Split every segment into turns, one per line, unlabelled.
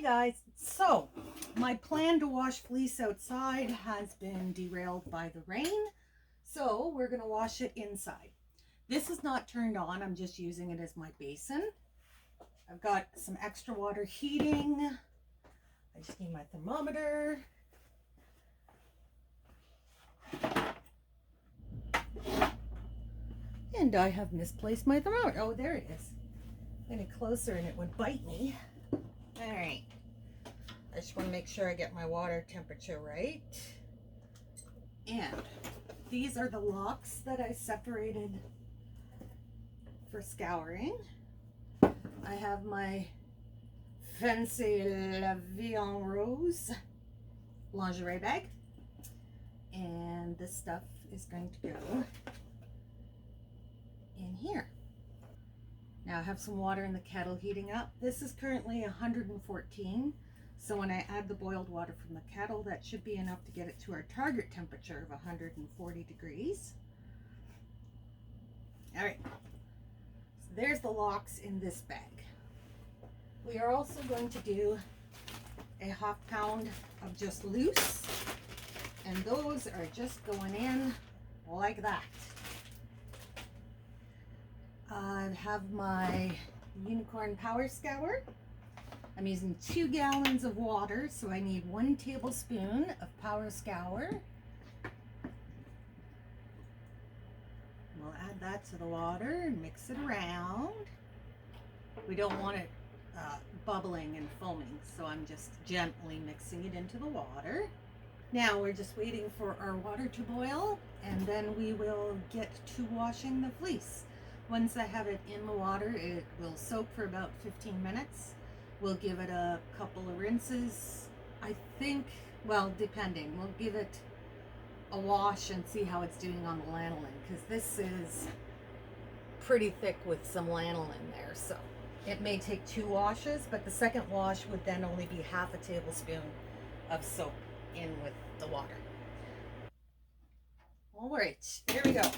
Guys, so my plan to wash fleece outside has been derailed by the rain, so we're going to wash it inside. This is not turned on, I'm just using it as my basin. I've got some extra water heating. I just need my thermometer. And I have misplaced my thermometer. Oh, there it is. Getting closer and it would bite me. All right. I just want to make sure I get my water temperature right. And these are the locks that I separated for scouring. I have my Wensleydale Rose lingerie bag. And this stuff is going to go in here. Now I have some water in the kettle heating up. This is currently 114. So when I add the boiled water from the kettle, that should be enough to get it to our target temperature of 140 degrees. All right, so there's the locks in this bag. We are also going to do a ½ pound of just loose, and those are just going in like that. I have my Unicorn Power Scour. I'm using 2 gallons of water, so I need 1 tablespoon of Power Scour. We'll add that to the water and mix it around. We don't want it bubbling and foaming, so I'm just gently mixing it into the water. Now we're just waiting for our water to boil, and then we will get to washing the fleece. Once I have it in the water, it will soak for about 15 minutes. We'll give it a couple of rinses. I think, well, depending, we'll give it a wash and see how it's doing on the lanolin, because this is pretty thick with some lanolin there, so it may take 2 washes, but the second wash would then only be ½ a tablespoon of soap in with the water. All right, here we go.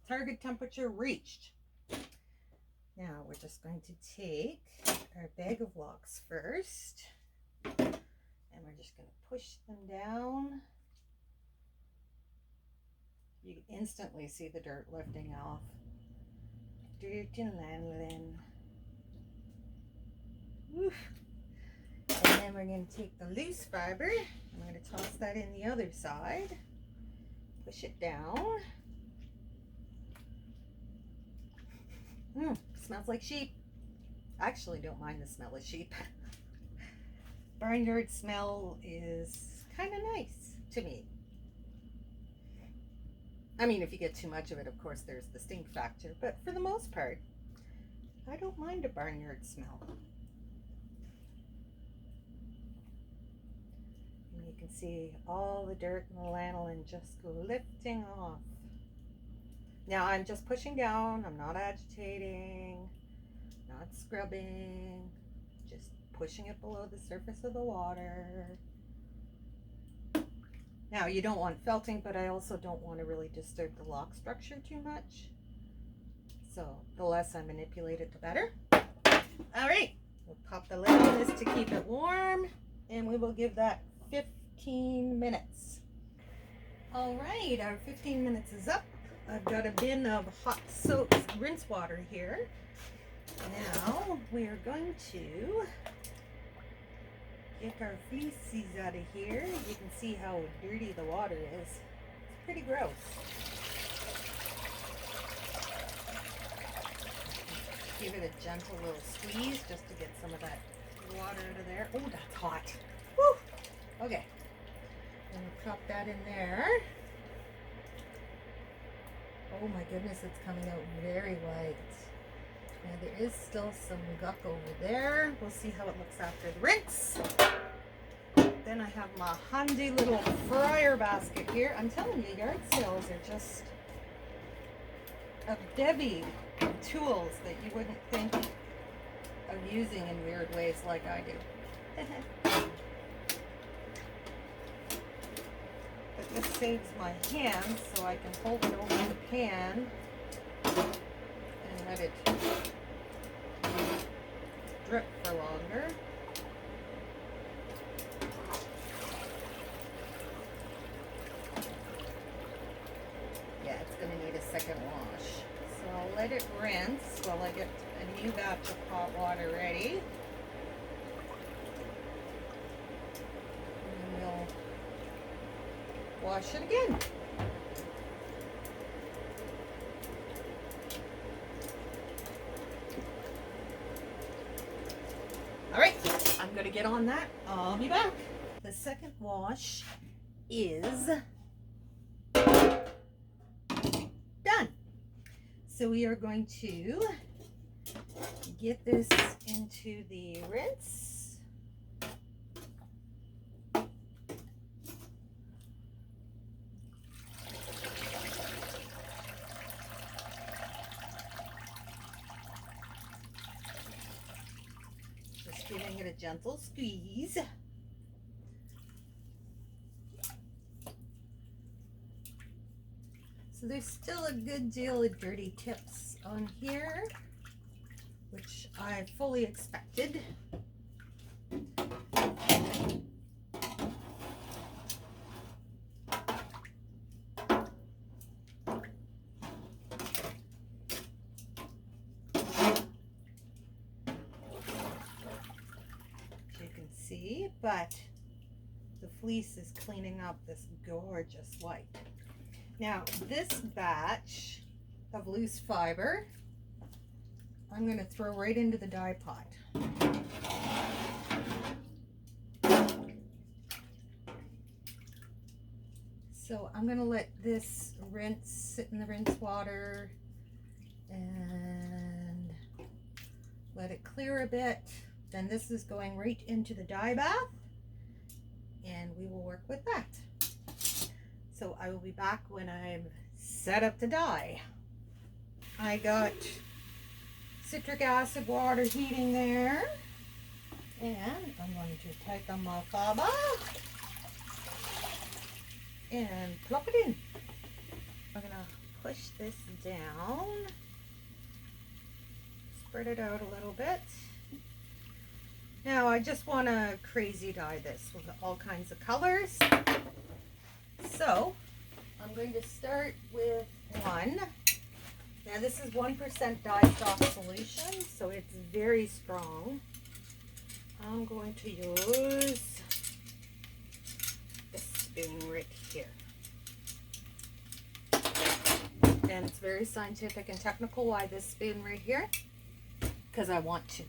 Target temperature reached. Now we're just going to take our bag of locks first, and we're just going to push them down. You can instantly see the dirt lifting off. Dirt and lanolin. Woof. And then we're going to take the loose fiber. I'm going to toss that in the other side. Push it down. Smells like sheep. I actually don't mind the smell of sheep. Barnyard smell is kind of nice to me. I mean, if you get too much of it, of course, there's the stink factor. But for the most part, I don't mind a barnyard smell. And you can see all the dirt and the lanolin just go lifting off. Now I'm just pushing down, I'm not agitating, not scrubbing, just pushing it below the surface of the water. Now you don't want felting, but I also don't want to really disturb the lock structure too much. So the less I manipulate it, the better. All right, we'll pop the lid on this to keep it warm, and we will give that 15 minutes. All right, our 15 minutes is up. I've got a bin of hot soap rinse water here. Now we are going to get our fleeces out of here. You can see how dirty the water is. It's pretty gross. Give it a gentle little squeeze just to get some of that water out of there. Oh, that's hot. Woo! Okay. I'm going to pop that in there. Oh my goodness, it's coming out very white. And there is still some guck over there. We'll see how it looks after the rinse. Then I have my handy little fryer basket here. I'm telling you, yard sales are just a bevy of tools that you wouldn't think of using in weird ways like I do. But this saves my hands, so I can hold it over the pan and let it drip for longer. new batch of hot water ready. And then we'll wash it again. All right, I'm gonna get on that. I'll be back. The second wash is done. So we are going to get this into the rinse. Just giving it a gentle squeeze. So there's still a good deal of dirty tips on here, which I fully expected. As you can see, but the fleece is cleaning up this gorgeous white. Now, this batch of loose fiber, I'm going to throw right into the dye pot. So I'm going to let this rinse, sit in the rinse water and let it clear a bit. Then this is going right into the dye bath and we will work with that. So I will be back when I'm set up to dye. I got citric acid water heating there. And I'm going to take on my fiber and plop it in. I'm going to push this down, spread it out a little bit. Now I just want to crazy dye this with all kinds of colors. So I'm going to start with one. Now this is 1% dye stock solution, so it's very strong. I'm going to use this spoon right here. And it's very scientific and technical why this spoon right here, because I want to.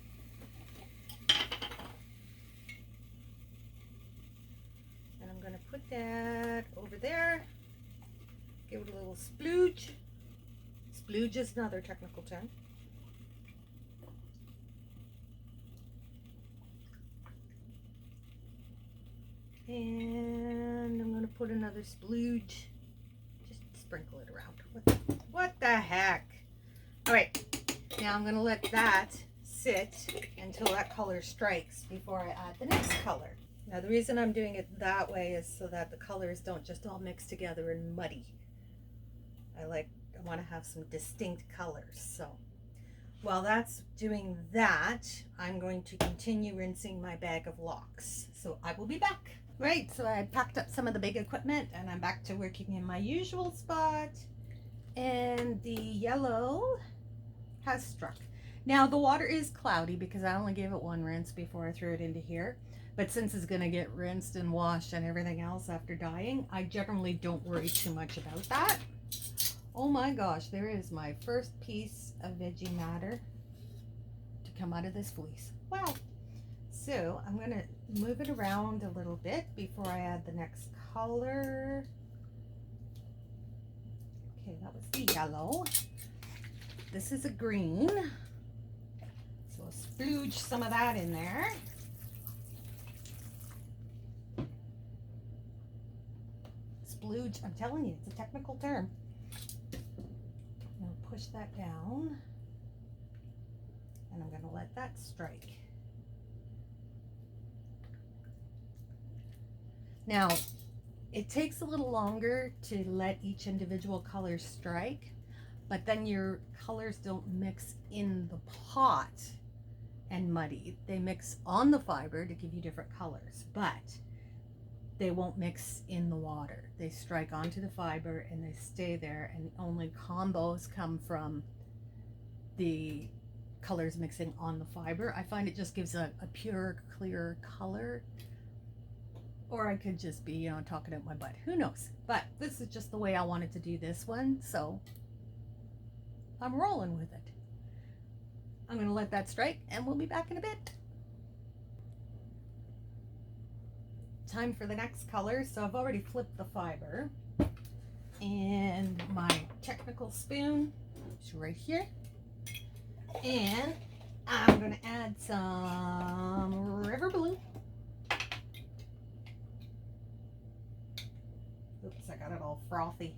And I'm going to put that over there. Give it a little splooge. Splooge is another technical term. And I'm going to put another splooge. Just sprinkle it around. What the heck? All right. Now I'm going to let that sit until that color strikes before I add the next color. Now the reason I'm doing it that way is so that the colors don't just all mix together and muddy. I want to have some distinct colors. So while that's doing that, I'm going to continue rinsing my bag of locks. So I will be back. Right, so I packed up some of the big equipment and I'm back to working in my usual spot. And the yellow has struck. Now the water is cloudy because I only gave it one rinse before I threw it into here. But since it's going to get rinsed and washed and everything else after dyeing, I generally don't worry too much about that. Oh my gosh, there is my first piece of veggie matter to come out of this fleece. Wow. So I'm going to move it around a little bit before I add the next color. Okay, that was the yellow. This is a green. So I'll splooge some of that in there. Splooge, I'm telling you, it's a technical term. I'll push that down. And I'm going to let that strike. Now, it takes a little longer to let each individual color strike, but then your colors don't mix in the pot and muddy. They mix on the fiber to give you different colors, but they won't mix in the water. They strike onto the fiber and they stay there, and only combos come from the colors mixing on the fiber. I find it just gives a pure, clear color. Or I could just be, you know, talking out my butt. Who knows? But this is just the way I wanted to do this one, so I'm rolling with it. I'm going to let that strike, and we'll be back in a bit. Time for the next color. So I've already flipped the fiber, and my technical spoon is right here. And I'm going to add some river blue. Oops, I got it all frothy.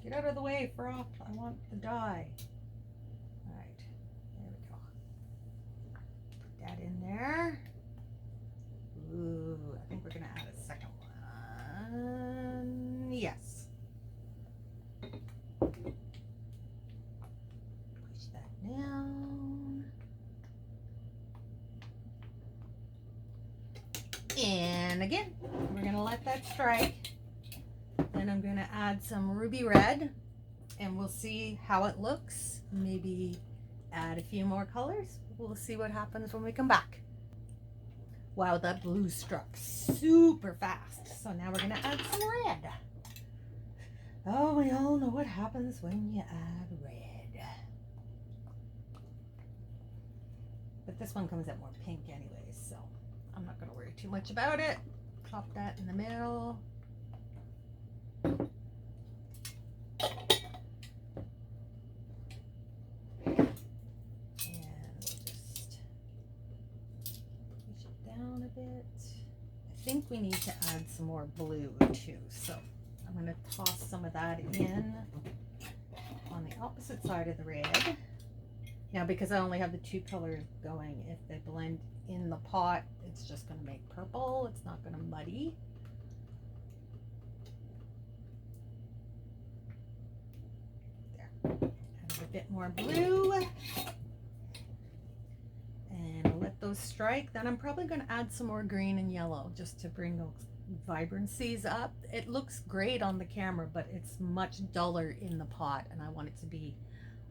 Get out of the way, froth. I want the dye. All right, there we go. Put that in there. Ooh, I think we're gonna add a second one. Yes. Push that down. And again, we're gonna let that strike. Then I'm gonna add some ruby red, and we'll see how it looks. Maybe add a few more colors. We'll see what happens when we come back. Wow, that blue struck super fast. So now we're gonna add some red. Oh, we all know what happens when you add red. But this one comes out more pink anyways, so I'm not gonna worry too much about it. Pop that in the middle. And just push it down a bit. I think we need to add some more blue too, so I'm going to toss some of that in on the opposite side of the red. Now, because I only have the two colors going, if they blend in the pot, it's just going to make purple. It's not going to muddy. Add a bit more blue, and I'll let those strike. Then I'm probably going to add some more green and yellow just to bring those vibrancies up. It looks great on the camera, but it's much duller in the pot, and I want it to be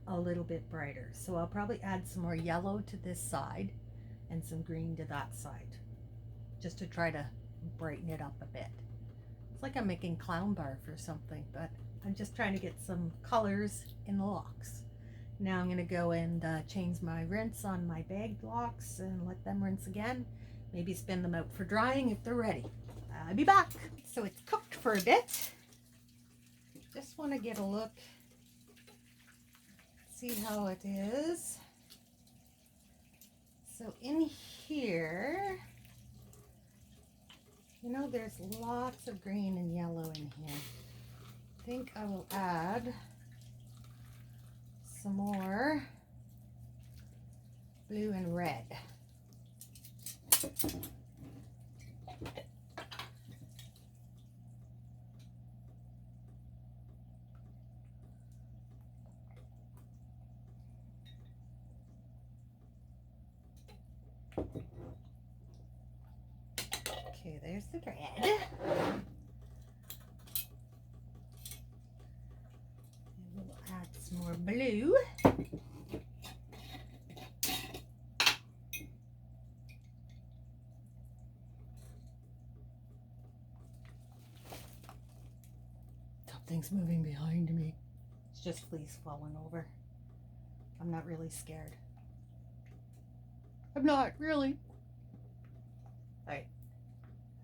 a little bit brighter. So I'll probably add some more yellow to this side and some green to that side, just to try to brighten it up a bit. It's like I'm making clown barf or something, but I'm just trying to get some colors in the locks. Now I'm going to go and change my rinse on my bagged locks and let them rinse again. Maybe spin them out for drying if they're ready. I'll be back. So it's cooked for a bit. Just want to get a look, see how it is. So in here, you know, there's lots of green and yellow in here. I think I will add some more blue and red. Okay, there's the red. Some more blue. Something's moving behind me. It's just fleece falling over. I'm not really scared. I'm not really. All right.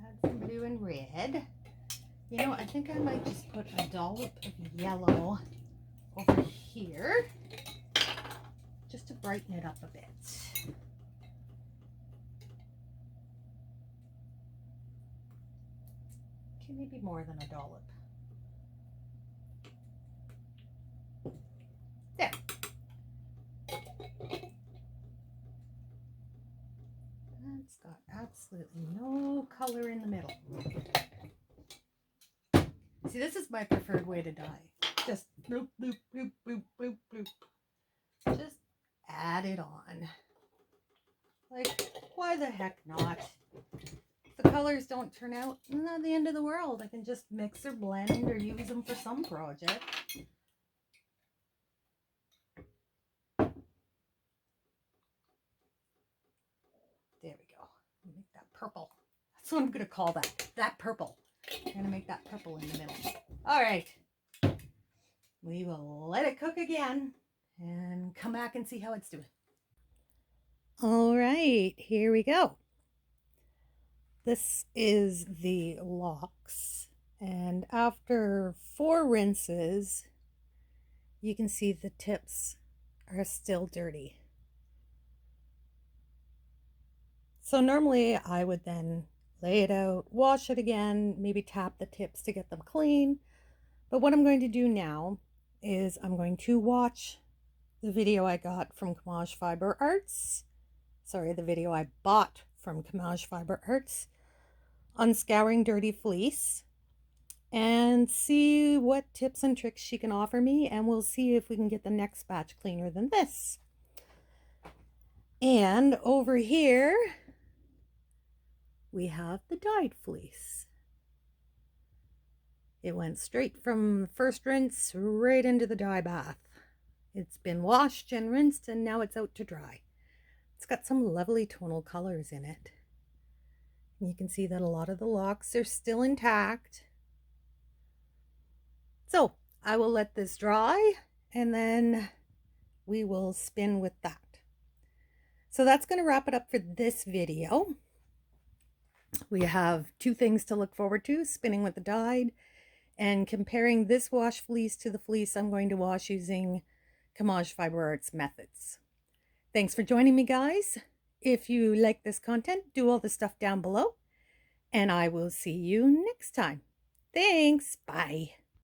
Add some blue and red. You know, I think I might just put a dollop of yellow over here just to brighten it up a bit. Okay, maybe more than a dollop. There. That's got absolutely no color in the middle. See, this is my preferred way to dye. Just bloop, bloop, bloop, bloop, bloop, bloop. Just add it on. Like, why the heck not? If the colors don't turn out, not the end of the world. I can just mix or blend or use them for some project. There we go. Make that purple. That's what I'm going to call that. That purple. I'm going to make that purple in the middle. All right. We will let it cook again and come back and see how it's doing. All right, here we go. This is the locks, and after 4 rinses, you can see the tips are still dirty. So normally I would then lay it out, wash it again, maybe tap the tips to get them clean. But what I'm going to do now is I'm going to watch the video I got from Kamaj Fiber Arts. Sorry, the video I bought from Kamaj Fiber Arts on scouring dirty fleece, and see what tips and tricks she can offer me, and we'll see if we can get the next batch cleaner than this. And over here we have the dyed fleece. It went straight from first rinse right into the dye bath. It's been washed and rinsed, and now it's out to dry. It's got some lovely tonal colors in it. You can see that a lot of the locks are still intact. So I will let this dry and then we will spin with that. So that's going to wrap it up for this video. We have 2 things to look forward to: spinning with the dyed and comparing this wash fleece to the fleece I'm going to wash using Kamaj Fiber Arts methods. Thanks for joining me, guys. If you like this content, do all the stuff down below, and I will see you next time. Thanks. Bye.